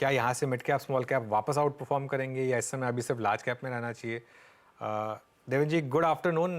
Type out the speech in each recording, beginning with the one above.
क्या यहाँ से मिड कैप स्मॉल कैप वापस आउट परफॉर्म करेंगे या इस समय अभी सिर्फ लार्ज कैप में रहना चाहिए? देवन जी, गुड आफ्टरनून।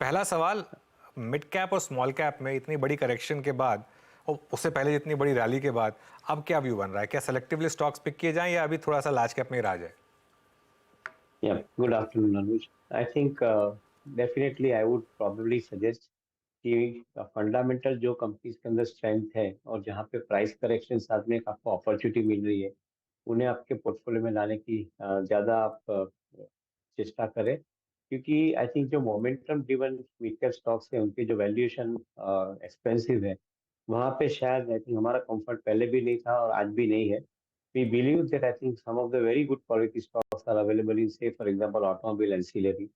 पहला सवाल, मिड कैप और स्मॉल कैप में इतनी बड़ी करेक्शन के बाद और उससे पहले इतनी बड़ी रैली के बाद अब क्या व्यू बन रहा है? क्या सेलेक्टिवली स्टॉक्स पिक किए जाएं या अभी थोड़ा सा लार्ज कैप में ही रहा जाए? Yeah, good afternoon, Anuj. I think definitely I would probably suggest कि फंडामेंटल जो कंपनीज के अंदर स्ट्रेंथ है और जहाँ पे प्राइस करेक्शन साथ में आपको अपॉर्चुनिटी मिल रही है, उन्हें आपके पोर्टफोलियो में लाने की ज्यादा आप चेष्टा करें, क्योंकि आई थिंक जो momentum driven mid cap stocks है उनकी जो वैल्यूएशन एक्सपेंसिव है, वहाँ पे शायद आई थिंक हमारा कंफर्ट पहले भी नहीं था और आज भी नहीं है. We believe that I think some of the very good quality stocks are available in, say, for example, automobile ancillary,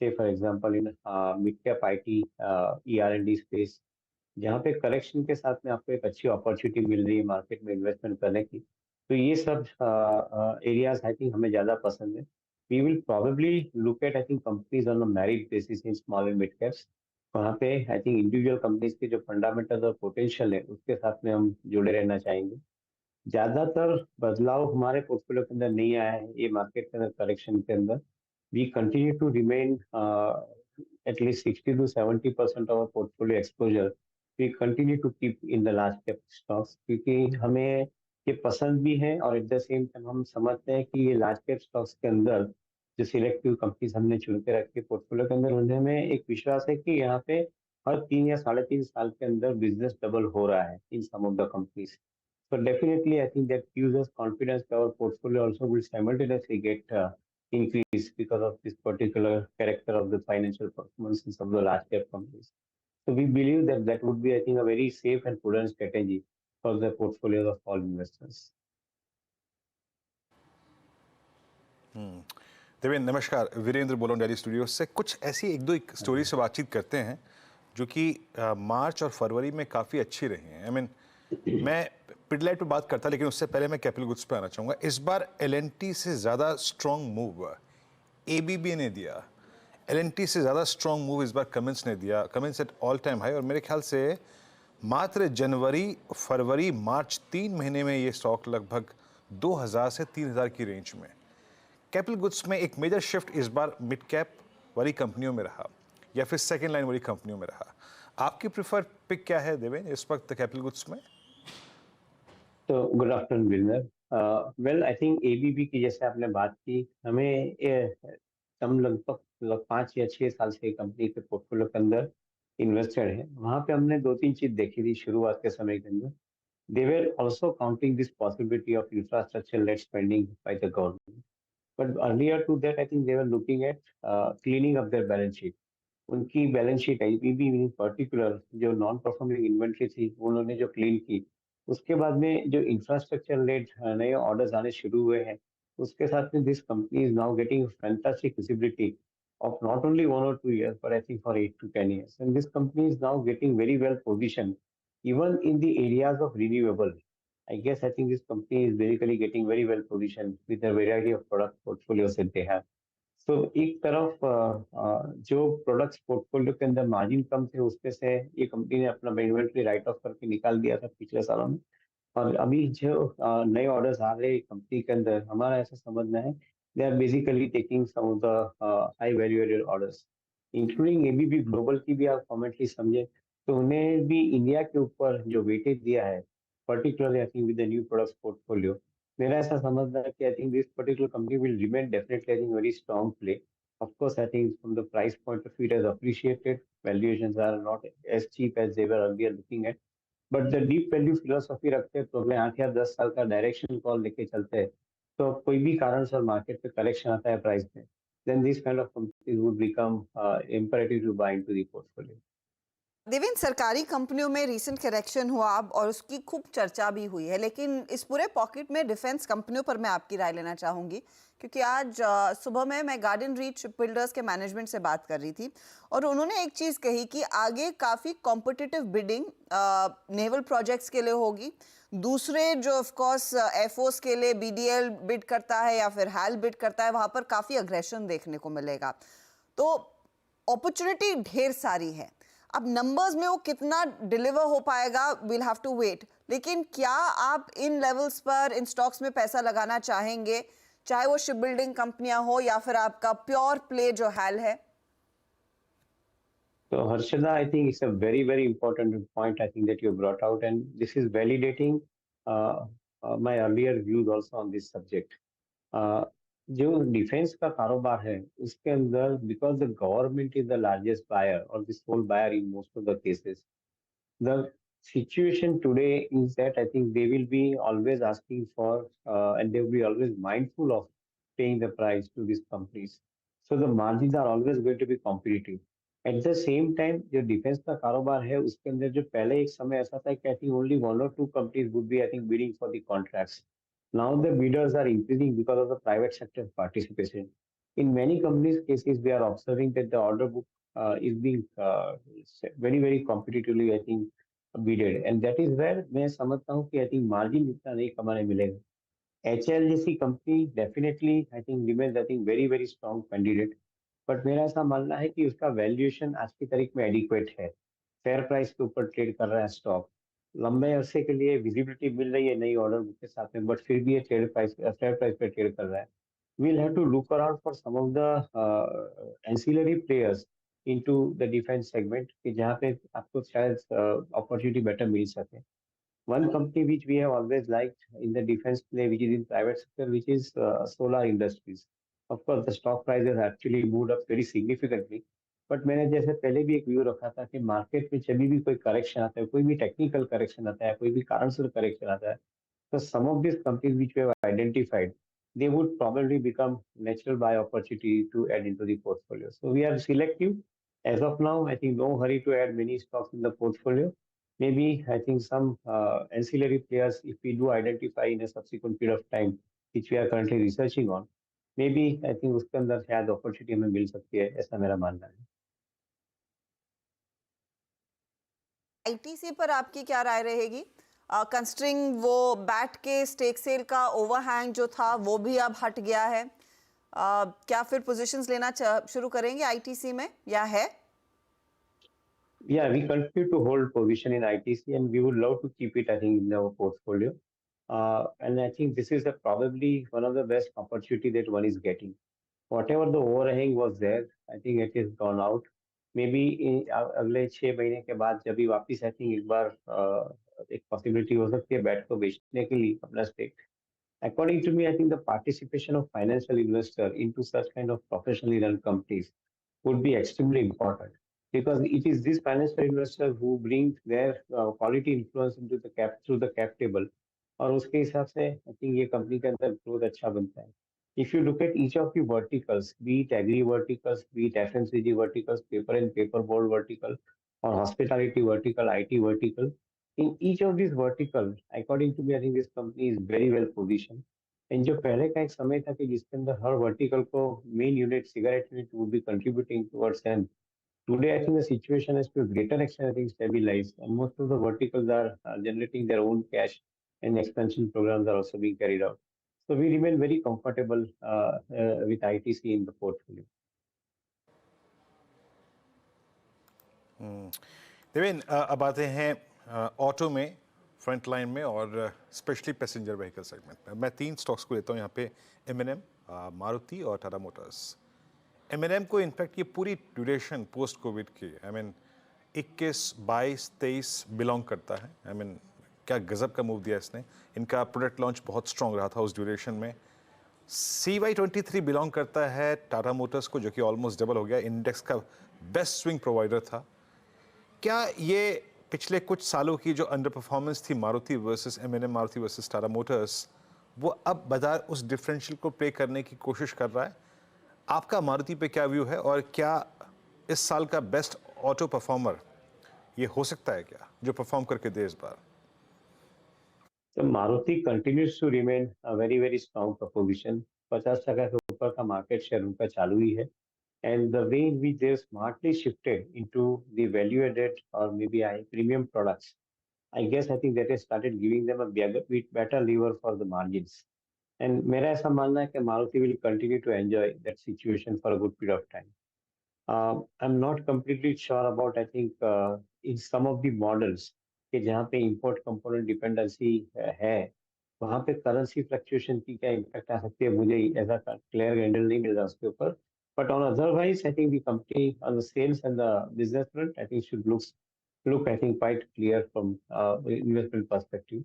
say, for example, in mid-cap IT, ER&D space, जहाँ पे करेक्शन के साथ में आपको एक अच्छी अपॉर्चुनिटी मिल रही है मार्केट में इन्वेस्टमेंट करने की. तो ये सब एरियाज आई थिंक हमें ज्यादा पसंद है. We will probably look at I think companies on a merit basis in small and mid caps. वहाँ पे आई थिंक इंडिविजुअल कंपनीज के जो फंडामेंटल और पोटेंशियल है उसके साथ में हम जुड़े रहना चाहेंगे. ज्यादातर बदलाव हमारे पोर्टफोलियो के अंदर नहीं आया है ये मार्केट के अंदर करेक्शन के अंदर. We continue to remain at least 60 to 70% of portfolio exposure we continue to keep in the large cap stocks, क्योंकि हमें ये पसंद भी है और एट द सेम टाइम हम समझते हैं कि ये लार्ज कैप स्टॉक्स के अंदर जो सिलेक्टिव कंपनीज हमने चुन के रखी पोर्टफोलियो के अंदर, उन्हें में एक विश्वास है कि यहाँ पे हर 3 या 3.5 साल के अंदर बिजनेस डबल हो रहा है in some of the companies. So definitely, I think that gives us confidence that our portfolio also will simultaneously get increased because of this particular character of the financial performance in some of the large cap companies. So we believe that that would be, I think, a very safe and prudent strategy for the portfolios of all investors. Deven नमस्कार, वीरेंद्र बोल रहा हूँ Delhi studio से. कुछ ऐसी एक दो story से बातचीत करते हैं जो कि मार्च और फरवरी में काफ़ी अच्छी रही हैं. मैं पिडलाइट पे बात करता, लेकिन उससे पहले मैं कैपिटल गुड्स पे आना चाहूँगा. इस बार एलएनटी से ज़्यादा स्ट्रॉन्ग मूव एबीबी ने दिया. एलएनटी से ज़्यादा स्ट्रॉन्ग मूव इस बार कमिंस ने दिया. Cummins at all time high, और मेरे ख्याल से मात्र जनवरी फरवरी मार्च 3 महीने में ये स्टॉक लगभग 2000 से 3000 की रेंज में. कैपिटल गुड्स में एक मेजर शिफ्ट इस बार मिड कैप वाली कंपनियों में रहा या फिर सेकेंड लाइन वाली कंपनियों में रहा. आपकी प्रिफर पिक क्या है देवेन इस वक्त कैपिटल गुड्स में? तो good afternoon winner. Well, I think ABB की जैसे आपने बात की, हमें हम लगभग 5 या 6 साल से कंपनी के पोर्टफोलियो के अंदर इन्वेस्टेड है. वहाँ पे हमने 2-3 चीज देखी थी शुरुआत के समय के अंदर. They were also counting this possibility of infrastructure late spending by the government. But earlier to that I think they were looking at cleaning up their balance sheet. उनकी balance sheet IPB in particular जो non performing inventory थी उन्होंने जो clean की, उसके बाद में जो इंफ्रास्ट्रक्चर लेड नए ऑर्डर्स आने शुरू हुए हैं, उसके साथ में this company is now getting fantastic visibility of not only 1 or 2 years, but I think for 8 to 10 years. And this company is now getting very well positioned, even in the areas of renewable. I guess I think this company is basically getting very well positioned with a variety of product portfolios that they have. तो एक तरफ जो products portfolio के अंदर margin कम थे उसपे से ये कंपनी ने अपना इन्वेंटरी राइट ऑफ करके निकाल दिया था पिछले सालों में. और अभी जो नए ऑर्डर्स आ रहे हैं कंपनी के अंदर, हमारा ऐसा समझना है they are basically taking some of the high valuated orders, including ABB global की भी आप कमेंटली समझे तो उन्हें भी इंडिया के ऊपर जो वेटेज दिया है, particularly I think with the new products portfolio. मेरा ऐसा समझना है कि I think this particular company will remain definitely I think very strong play. Of course, I think from the price point of view, it has appreciated. Valuations are not as cheap as they were earlier looking at. But the deep value philosophy रखते हैं तो अगले 8 या 10 साल का direction call लेके चलते हैं, तो कोई भी कारण से मार्केट पे करेक्शन आता है प्राइस में, then these kind of companies would become imperative to buy into the portfolio. Deven, सरकारी कंपनियों में रीसेंट करेक्शन हुआ अब और उसकी खूब चर्चा भी हुई है, लेकिन इस पूरे पॉकेट में डिफेंस कंपनियों पर मैं आपकी राय लेना चाहूँगी, क्योंकि आज सुबह में मैं गार्डन रीच शिपबिल्डर्स के मैनेजमेंट से बात कर रही थी और उन्होंने एक चीज़ कही कि आगे काफ़ी कॉम्पिटिटिव बिडिंग नेवल प्रोजेक्ट्स के लिए होगी. दूसरे जो ऑफकोर्स एफओस के लिए बीडीएल बिड करता है या फिर हैल बिड करता है, वहाँ पर काफ़ी अग्रेशन देखने को मिलेगा. तो अपॉर्चुनिटी ढेर सारी है. अब नंबर्स में वो कितना डिलीवर हो पाएगा, विल हैव टू वेट। लेकिन क्या आप इन लेवल्स पर इन स्टॉक्स में पैसा लगाना चाहेंगे, चाहे वो शिप बिल्डिंग कंपनियां हो या फिर आपका प्योर प्ले जो हैल है? So Harshada, I think it's a very, very important point I think that you brought out, and this is validating uh, my earlier views also on this subject. जो defence का कारोबार है उसके अंदर because the government is the largest buyer और the sole buyer in most of the cases, the situation today is that I think they will be always asking for and they will be always mindful of paying the price to these companies. So the margins are always going to be competitive. At the same time, जो defence का कारोबार है उसके अंदर जो पहले एक समय ऐसा था कि I think only one or two companies would be I think bidding for the contracts. Now the bidders are increasing because of the private sector participation. In many companies' cases, we are observing that the order book is being very, very competitively, I think, bidded. And that is where मैं समझता हूँ कि I think margin इतना नहीं कमाने मिलेगा. HL जैसी company definitely I think remains I think very very strong candidate, but मेरा ऐसा मानना है कि उसका वैल्यूएशन आज की तारीख में एडिक्वेट है, फेयर प्राइस के ऊपर ट्रेड कर रहा है स्टॉक, लंबे अरसे के लिए विजिबिलिटी मिल रही है नई ऑर्डर बुक के साथ में, बट फिर भी ये ट्रेड प्राइस फेयर प्राइस पे ट्रेड कर रहा है. we'll have to look around for some of the ancillary players into the defense segment कि जहाँ पे आपको शायद अपॉर्चुनिटी बेटर मिल सके. One company which we have always liked in the defense play, which is in private sector, which is solar industries. Of course, the stock price has actually moved up very significantly. But मैंने जैसे पहले भी एक view रखा था कि market में जब भी कोई करेक्शन आता है, कोई भी टेक्निकल करेक्शन आता है, कोई भी कारण से करेक्शन आता है, so some of these companies which we have identified, they would probably become natural buy opportunity to add into the portfolio. So we are selective. As of now, I think no hurry to add many stocks in the portfolio. Maybe I think some ancillary players, if we do identify in a subsequent period of time, which we are currently researching on, maybe I think उसके अंदर शायद opportunity हमें मिल सकती है, ऐसा मेरा मानना है. आईटीसी पर आपकी क्या राय रहेगी? कंस्ट्रिंग वो बैट के स्टेक सेल का ओवरहैंग जो था वो भी अब हट गया है, क्या फिर पोजीशंस लेना शुरू करेंगे आईटीसी में या है? Yeah, we continue to hold position in ITC and we would love to keep it, I think, in our portfolio. And I think this is probably one of the best opportunity that one is getting. Whatever the overhang was there, I think it is gone out. Maybe अगले 6 महीने के बाद जब भी वापस I think एक बार एक possibility हो सकती है बैट को बेचने के लिए अपना stake. According to me, I think the participation of financial investor into such kind of professionally run companies would be extremely important because it is these financial investors who bring their quality influence into the cap through the cap table, और उसके हिसाब से I think ये company के अंदर growth अच्छा बनता है. If you look at each of the verticals, be it agri verticals, be it FMCG verticals, paper and paperboard vertical, or hospitality vertical, IT vertical, in each of these vertical, according to me, I think this company is very well positioned. And जो पहले का एक समय था कि जिसके अंदर हर vertical को main unit cigarette unit would be contributing towards and today I think the situation has to a greater extent I think stabilized and most of the verticals are generating their own cash and expansion programs are also being carried out. So we remain very comfortable with ITC in the portfolio. Deven, अब आते हैं auto में, front line में और specially passenger vehicle segment में. मैं 3 stocks को लेता हूँ यहाँ पे, M&M, मारुति और टाटा मोटर्स. M&M को इनफैक्ट ये पूरी ड्यूरेशन पोस्ट कोविड की, आई मीन 21, 22, 23 बिलोंग करता है. आई मीन क्या गजब का मूव दिया इसने. इनका प्रोडक्ट लॉन्च बहुत स्ट्रॉन्ग रहा था उस ड्यूरेशन में. CY23 बिलोंग करता है टाटा मोटर्स को, जो कि ऑलमोस्ट डबल हो गया. इंडेक्स का बेस्ट स्विंग प्रोवाइडर था. क्या ये पिछले कुछ सालों की जो अंडर परफॉर्मेंस थी Maruti versus M&M, Maruti versus Tata Motors, वो अब बाजार उस डिफरेंशियल को प्ले करने की कोशिश कर रहा है? आपका मारुति पे क्या व्यू है और क्या इस साल का बेस्ट ऑटो परफॉर्मर ये हो सकता है क्या, जो परफॉर्म करके दे इस बार? So Maruti continues to remain a very very strong proposition. 50% के ऊपर का मार्केट शेयर उनका चालू ही है. And the way in which they smartly shifted into the value-added or maybe premium products, I guess I think that has started giving them a bit better lever for the margins. And मेरा ऐसा मानना है कि Maruti will continue to enjoy that situation for a good period of time. I'm not completely sure about, I think, in some of the models कि जहाँ पे import component dependency है, वहाँ पे currency fluctuation की क्या impact आ सकती है, मुझे ऐसा clear handle नहीं मिल रहा उसके ऊपर. But on otherwise, I think the company on the sales and the business front, I think should look I think quite clear from investment perspective.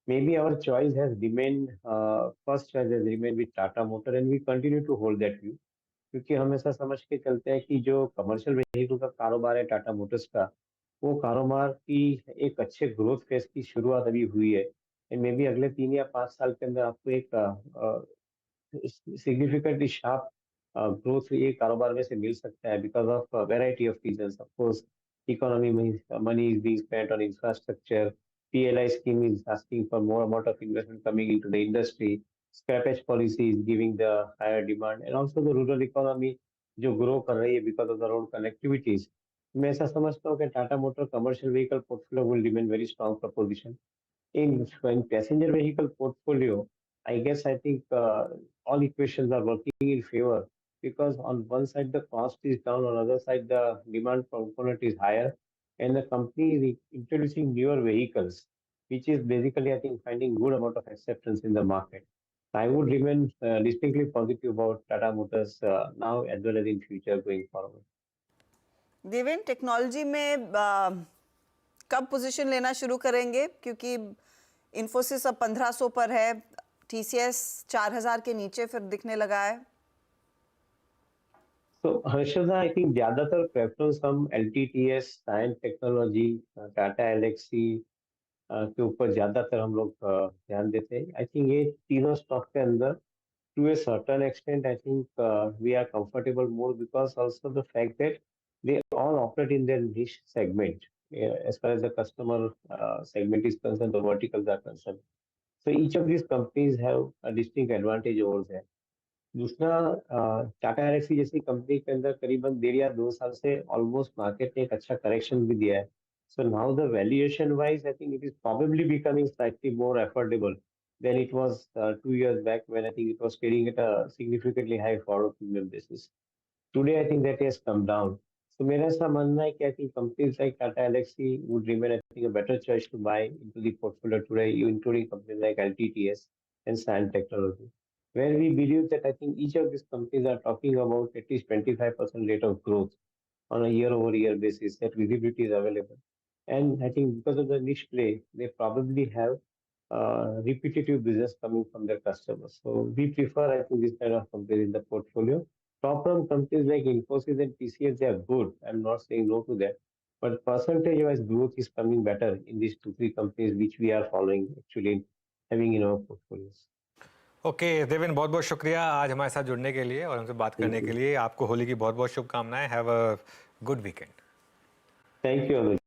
Maybe our choice has remained, first choice has remained with Tata Motor, and we continue to hold that view. क्योंकि हम ऐसा समझ के चलते हैं कि जो commercial vehicle का कारोबार है टाटा मोटर्स का, वो कारोबार की एक अच्छे ग्रोथ फेज की शुरुआत अभी हुई है. एंड मे बी अगले 3 या 5 साल के अंदर आपको एक significantly sharp growth ये कारोबार में से मिल सकता है because of a variety of reasons. Of course, economy money is being spent on infrastructure. PLI scheme is asking for more amount of investment coming into the industry. Scrappage policy is giving the higher demand, and also the rural economy जो grow कर रही है because of the road connectivities. मैं ऐसा समझता हूँ कि Tata motor commercial vehicle portfolio will remain very strong proposition. In passenger vehicle portfolio, I guess I think all equations are working in favor because on one side the cost is down, on the other side the demand component is higher, and the company is introducing newer vehicles, which is basically I think finding good amount of acceptance in the market. I would remain distinctly positive about Tata Motors now as well as in future going forward. Deven, technology में कब position लेना शुरू करेंगे? क्योंकि इन्फोसिस अब 1500 पर है, TCS 4000 के नीचे फिर दिखने लगा है. तो हर्षदा, आई थिंक ज्यादातर प्रेफरेंस हम LTTS, science technology, Tata Elxsi के ऊपर ज्यादातर हम लोग ध्यान देते हैं. आई थिंक ये तीनों स्टॉक के अंदर to a certain extent I think we are comfortable more because also the fact that they all operate in their niche segment as far as the customer segment is concerned, the verticals are concerned. So each of these companies have a distinct advantage over there. दूसरा, Tata Alexei जैसी company के अंदर करीबन 1.5 या 2 साल से almost market ने एक अच्छा करेक्शन भी दिया है. So now the valuation wise I think it is probably becoming slightly more affordable than it was 2 years back when I think it was trading at a significantly high forward premium basis. Today, I think that has come down. So मेरा ऐसा मानना है कि I think companies like Tata Elxsi would remain, I think, a better choice to buy into the portfolio today, including companies like LTTS and Sand Technology, where we believe that I think each of these companies are talking about at least 25% rate of growth on a year-over-year basis. That visibility is available, and I think because of the niche play, they probably have repetitive business coming from their customers. So we prefer, I think, this kind of companies in the portfolio. Top-run companies like Infosys and TCS, they are good. I'm not saying no to that. But percentage-wise growth is coming better in these 2-3 companies which we are following, actually having in our portfolios. Okay Deven, बहुत बहुत शुक्रिया आज हमारे साथ जुड़ने के लिए और हमसे बात करने के लिए. आपको होली की बहुत बहुत शुभकामनाएं. Have a good weekend. Thank you Anuj.